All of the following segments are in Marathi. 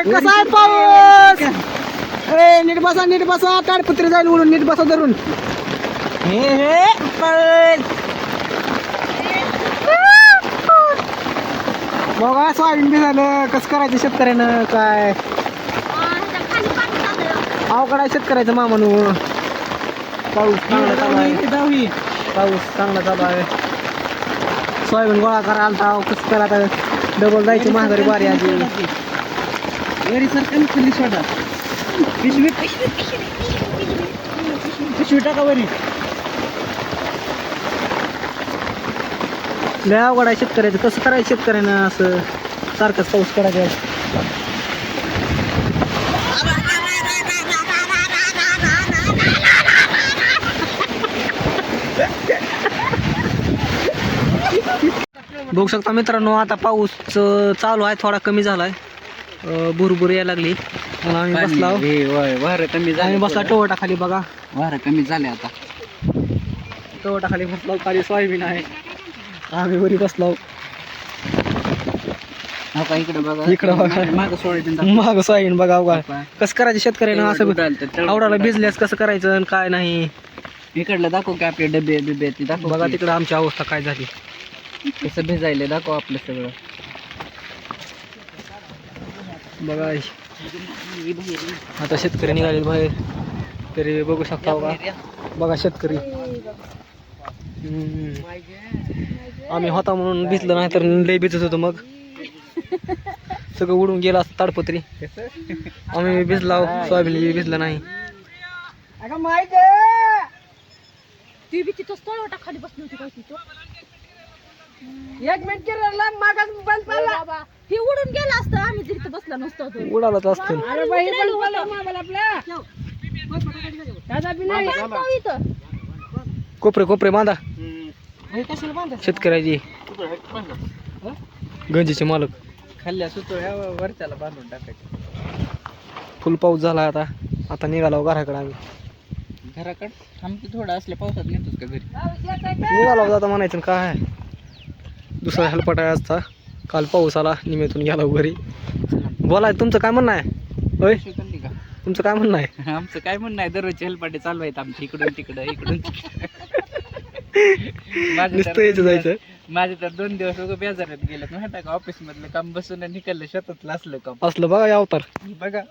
कसा आहे पाऊस? ए नीट बसा ताडपत्री जाईल उडून, नीट बसा धरून. हे बघा सोयाबीन बी झालं. कसं करायचं शेतकऱ्यानं? काय अवघड आहे शेतकऱ्याचं मामानू. पाऊस चांगला चालू आहे, पाऊस चांगला चालू आहे. सोयाबीन गोळा करा आलता, कसं करा आता? डबल जायची महागारी बारी आधी. वरी सरकारने खाली सोडा. पिशवी टाका वरी. लय अवघड आहे शेतकऱ्याचं. कसं करायचं शेतकऱ्यानं? असं सारखंच पाऊस करायचा. बघू शकता मित्रांनो, आता पाऊस चालू आहे, थोडा कमी झालाय. भुरभुर यायला लागली. आम्ही बसलाव, वारं कमी आम्ही बसला टोवटा खाली. बघा वारं कमी झाले आता. टोवटा खाली बसलाव, खाली सोयाबीन आहे. आम्ही वरी बसलाव. इकडे बघा, इकडं बघा, मागं सोयाबीन माग सोयाबीन बघा. बघा कसं करायचं शेतकऱ्यानं? असं आवडाला भिजल्यास कसं करायचं आणि काय नाही. इकडलं दाखव की आपले डबे बिबे ते दाखव. बघा तिकडं आमची अवस्था काय झाली. कसं भिजायले दाखव आपलं सगळं. बघा आता शेतकरी निघाले बाहेर, तरी बघू शकता. बघा शेतकरी. आम्ही होता म्हणून भिजलं, नाही तर लय भिजत होतो. मग सगळं उडून गेलं असतं ताडपत्री. आम्ही भिजला, सोयाबीन भिजलं नाही. ती बी तिथं स्थळ खाली बसली होती काय तिथं. एक मिनिट मागास बंद पडला. ती उडून गेला असतं, आम्ही जर इथं बसला नसतो तर. उडालाच असतं. इथं कोपरे कोपरे बांधा शेतकऱ्याची. गंजीचे मालक खाल्ल्या सुतोळ्या वरच्याला बांधून टाकायचं. फुल पाऊस झाला आता. आता निघालो घराकडे. आम्ही घराकडं थांबते थोडं, असल्या पावसात नेतोच का घरी? निघालो आता म्हणायचं काय. दुसरा हेल्पट आहे आजचा. काल पाऊस आला, निमेतून गेला घरी. बोला, तुमचं काय म्हणणं आहे? होय, का तुमचं काय म्हणणं आहे? आमचं काय म्हणणं आहे, दररोजचे हेलपाटे चालू आहेत आमचे. इकडून तिकडं इकडून नुसतं यायचं जायचं. माझे तर 2 दिवस उगं बेजारात गेलेत माहिती का. ऑफिस मधलं काम बसून निघालं, शेतातलं असलं काम. असलं बघा या अवतार. बघा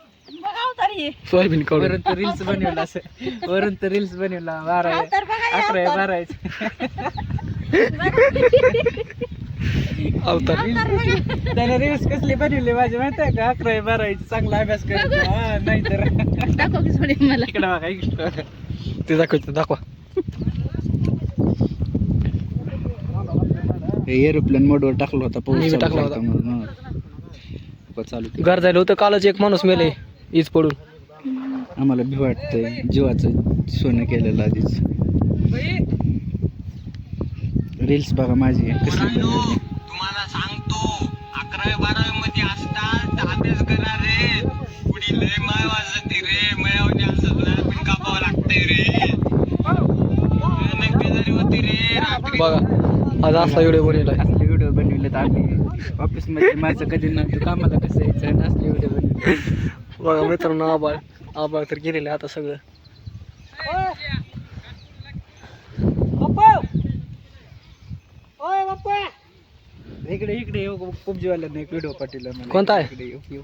सोयाबीन काढून वरून तर रील्स बनवला, असं वरून तर रील्स बनवला. 11 आहे 12 अवतार. त्याने रील्स कसले बनवले माझे माहिती आहे का? 11 12 चांगला अभ्यास करायचा. नाही तर मला इकडे बघा, इकडे बघा. ते दाखवायचं, दाखवा. एरोप्लेन मोडवर टाकला होता, मी टाकला होता. चालू घर जायला होतं. कालच एक माणूस मेले ईज पडून. आम्हाला भी वाटतंय, जीवाचं सोनं केलेलं आधीच. रील्स बघा माझी कसली बनवली. तुम्हाला सांगतो 11वी 12वी मध्ये असतात अभ्यास करा रे. पुढे लय माय वाजते रे, मयावणी असत ना पण कापावं लागतंय रे. नक्की होती रे रात्री. बघा आज असा व्हिडिओ बनवलाय. असले व्हिडिओ बनवलेत आम्ही ऑफिस मध्ये. माझं कधी नव्हतं कामाला, कसं यायचं आणि असले व्हिडिओ बनवले. बघा मित्रांनो, आबाळ आबाळ तर गेलेलं आता सगळं. इकडे इकडे पबजी वाल्यांना एक व्हिडिओ पाठवला. कोणता आहे? इकडे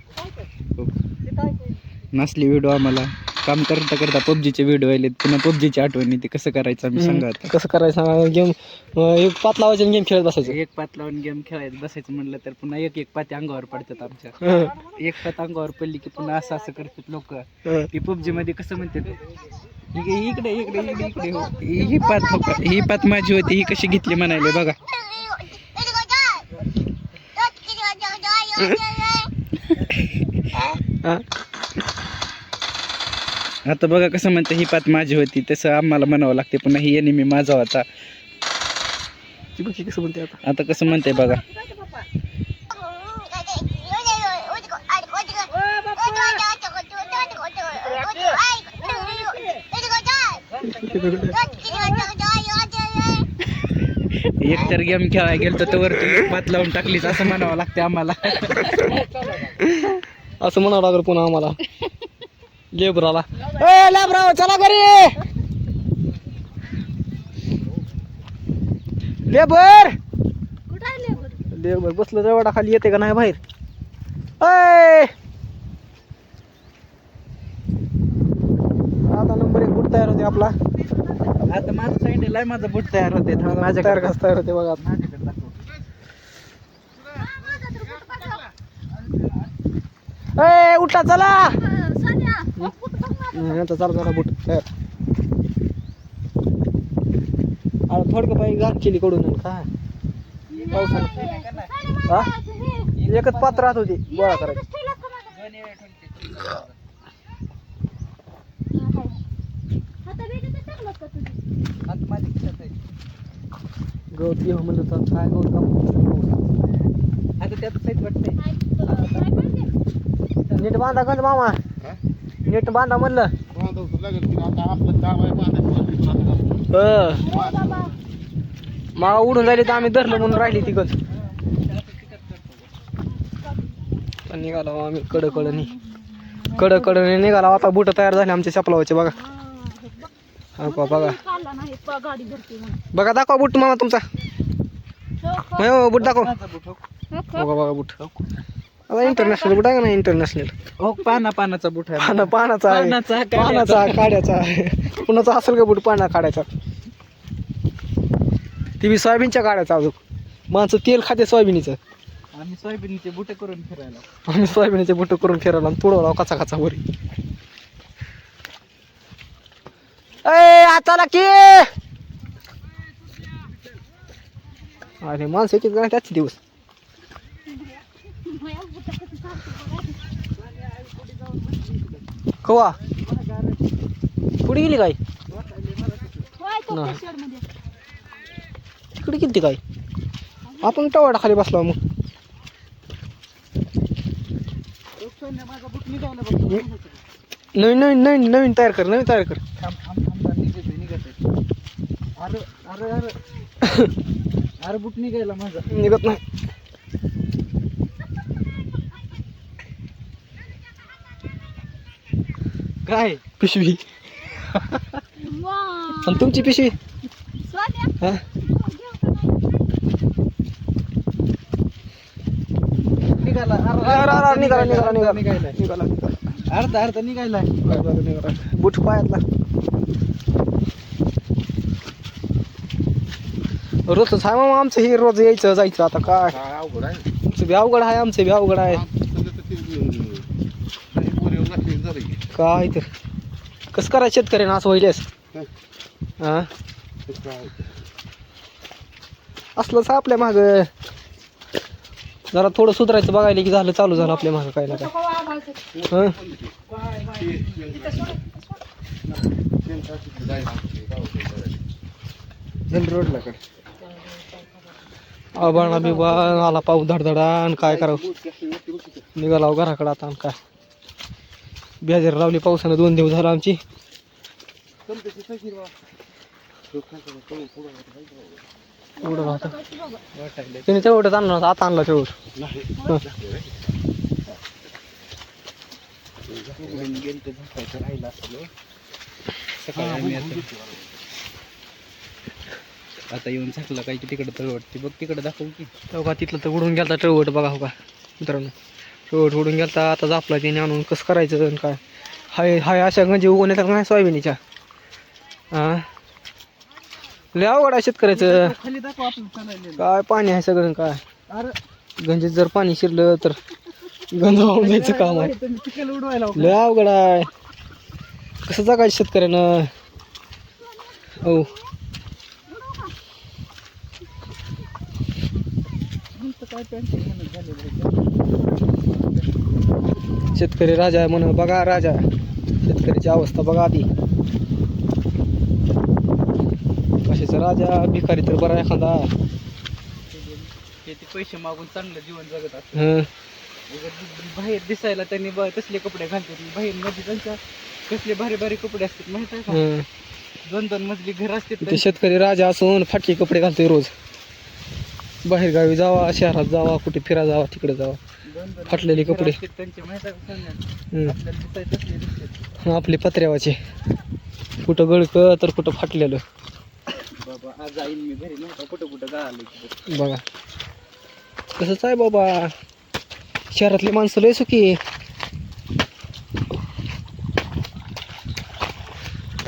नसली व्हिडिओ आम्हाला. काम करता करता पबजीचे व्हिडिओ आले, पुन्हा पबजीची आठवण येते. कसं करायचं आम्ही सांगा आता. कसं करायचं गेम? एक पात लावायचं गेम खेळत बसायचं. एक पात लावून गेम खेळायचं बसायचं म्हणलं तर पुन्हा एक पाती अंगावर पडतात आमच्या. एक पात अंगावर पडली की पुन्हा असं असं करतात लोक. ती पबजी मध्ये कसं म्हणतात, इकडे इकडे इकडे इकडे हो, ही पात माझी होती, ही कशी घेतली म्हणाले बघा. आता बघा कसं म्हणते, ही पात माझी होती, तसं आम्हाला म्हणावं लागते. पुन्हा ही एनिमी माझा होता. कसं म्हणते आता कसं म्हणते बघा. एक तर गेम खेळायला गेलो तर वरती पात लावून टाकलीच असं म्हणावं लागते आम्हाला. असं म्हणावं लागलं पुन्हा आम्हाला लेबराला. ए लेबराव चला घरी. लेबर कुठं आहे लेबर? लेबर बसलं जवळ खाली येते का नाही बाहेर. ऐ आता नंबर 1 बुट तयार होते आपला. आता माझं सांगितलेलं आहे माझा बूट तयार होते. माझ्या तयार कसं तयार होते बघा. माझ्याकडे दाखव. ए उठा चला. सान्या, कुठं बघ ना. आता चालू झाला बुट तयार. थोडकं पाहिजे घात केली कडून काय पावसाने. हा एकच पात्र राहत होती गोळा करायची. आता माझ्या खिशात आहे. गवत घेऊ म्हणलं तर काय गवत काम. आता त्यात साईज वाटतंय. नीट बांधा गंज मामा. नीट बांधा म्हणलं. मागा उडून जायली तर आम्ही धरलं म्हणून राहिली ती गंज. निघाला आम्ही कडकडने निघाला. आता बुट तयार झाले आमच्या चपलावाचे बघा. बघा गाडी भरते बघा दाखवा बुट मामा तुमचा. बुट दाखव. माझा बूट हो. बघा बघा बुट. इंटरनॅशनल बुट आहे का नाही इंटरनॅशनल. हो पानाचा बूट आहे. पानाचा आहे. पानाचा, पानाचा काड्याचा कुणाचा असेल का बुट पाना काढायचा. ती बी सोयाबीनच्या काढायचा अजून. माणसं तेल खाते सोयाबीनचं. आम्ही सोयाबीनचे बुट करून फिरायला. आम्ही सोयाबीनचे बुट करून फिरायला आणि तुडवला कचा कचा वरी. ए आता की अरे माणसं एक एक त्याचे दिवस. कवा पुढे गेली काय इकडे गेली काय. आपण टवाडा खाली बसला मग. माझा बूट निघाला बघ. नवीन तयार कर. अरे अरे अरे अरे बूट निघायला माझा. निघत नाही. काय पिशवी आणि तुमची पिशवी. हा निघाला. निघाला अर्धा निघायला. बुट पायातला. रोजच आहे मामा आमचं हे. रोज यायचं जायचं. आता काय आमचं बी अवघड आहे. आमचं बी अवघड आहे. काय तर कसं करायचं शेतकऱ्यानं असं व्हायलेस. हा असलंच आपल्या माग जरा थोडं सुधारायचं बघायला की झालं चालू झालं आपल्या मागं काय ना काय. रोडला कडे आबाळा बिबा आला पाऊस धडधडा आणि काय करावं. निघाला घराकडं आता आणि काय. बेजार लावली पावसानं 2 दिवस झाला आमची. एवढं राहतं त्याने तेवढंच आणलं होतं. आता आणलं तेवढं. राहिला सकाळी आम्ही आता येऊन झाकला काय की तिकडे तळ वाटते बघ. तिकडे दाखवू की का तिथलं तर उडून गेलता टळवट बघा. हो का मित्रांनो टळवट उडून गेलता. आता जापला त्याने आणून कसं करायचं आणि काय. हाय अशा गंजी उगवून येतात नाही सोयाबीनीच्या. हां लय अवघड आहे शेतकऱ्याचं. खाली दाखव आपण चालायला. काय पाणी आहे सगळं काय. अरे गंजीत जर पाणी शिरलं तर गंज वाहून जायचं काम आहे. तुम्ही तिकडे उडवायला लय अवघड आहे. कसं जगायचं शेतकऱ्यानं. हो काय टेन्शन झालेलं. शेतकरी राजा आहे म्हणून बघा. राजा शेतकऱ्याची अवस्था बघा आधी. कशाचा राजा भिकारी तर बरा एखादा. ते पैसे मागून चांगलं जीवन जगत असतं. बाहेर दिसायला त्यांनी तसले कपडे घालतात. बाहेर मध्ये त्यांच्या कसले भारी भारी कपडे असतात माहित आहे का. 2-2 मजली घर असतात. ते शेतकरी राजा असून फाटके कपडे घालतोय रोज. बाहेर गावी जावा शहरात जावा कुठे फिरा जावा तिकडे जावा फाटलेले कपडे. त्यांचे माहिती आहे का हम्म. आपल्याला दिसायचं तसले दिसतात. आपली पत्र्यावाचे कुठं गळकं तर कुठं फाटलेलं. बाबा आज जाईन मी घरी नव्हता कुठं कुठं गाळालं बघा कसंच आहे बाबा, शहरातली माणसं लय सुखी.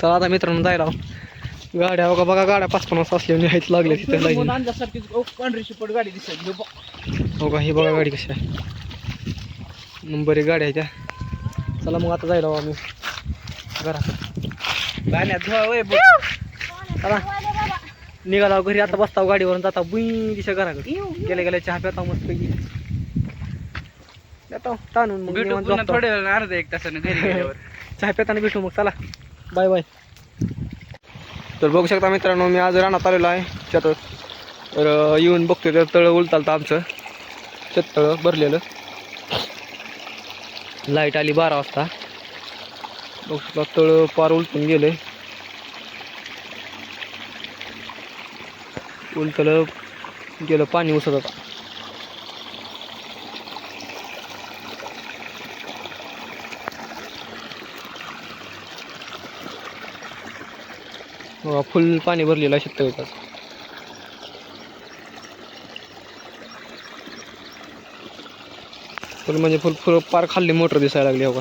चला आता मित्रांनो जायला गाड्या बघा बघा, गाड्या 5-50 असल्या निहायच लागल्या तिथे लाईन. अंदाजसारखी पांढरी शिपट गाडी दिसायची हो का, ही बघा गाडी कशी आहे, नंबर 1 गाडी आहे त्या. चला मग आता जायला आम्ही घरात. गाण्यात धुवा वय बघ. चला निघाला घरी आता, बसता गाडीवरून जाता बुई दिशा घराकडे. गेल्या गेल्या चहा प्याता मस्त पैकी येतो ताणून मग भेटू निवांत पुन्हा झोपतो. थोड्या वेळानं अर्धा 1 तासानं घरी गेल्यावर. चहा पेताना भेटू मग. चला बाय बाय. तर बघू शकता मित्रांनो, मी आज रानात आलेलो आहे शेतात. तर येऊन बघतोय तर तळं उलतालतं आमचं शेततळं भरलेलं. लाईट आली 12 वाजता. बघू शकता तळं पार उलटून गेलंय. उलटलं गेलं, पाणी उसत होता. फुल पाणी भरलेलं आहे शेततळ्यात. फुल म्हणजे फुल फुल पार खाल्ली मोटर दिसायला लागली. हो का,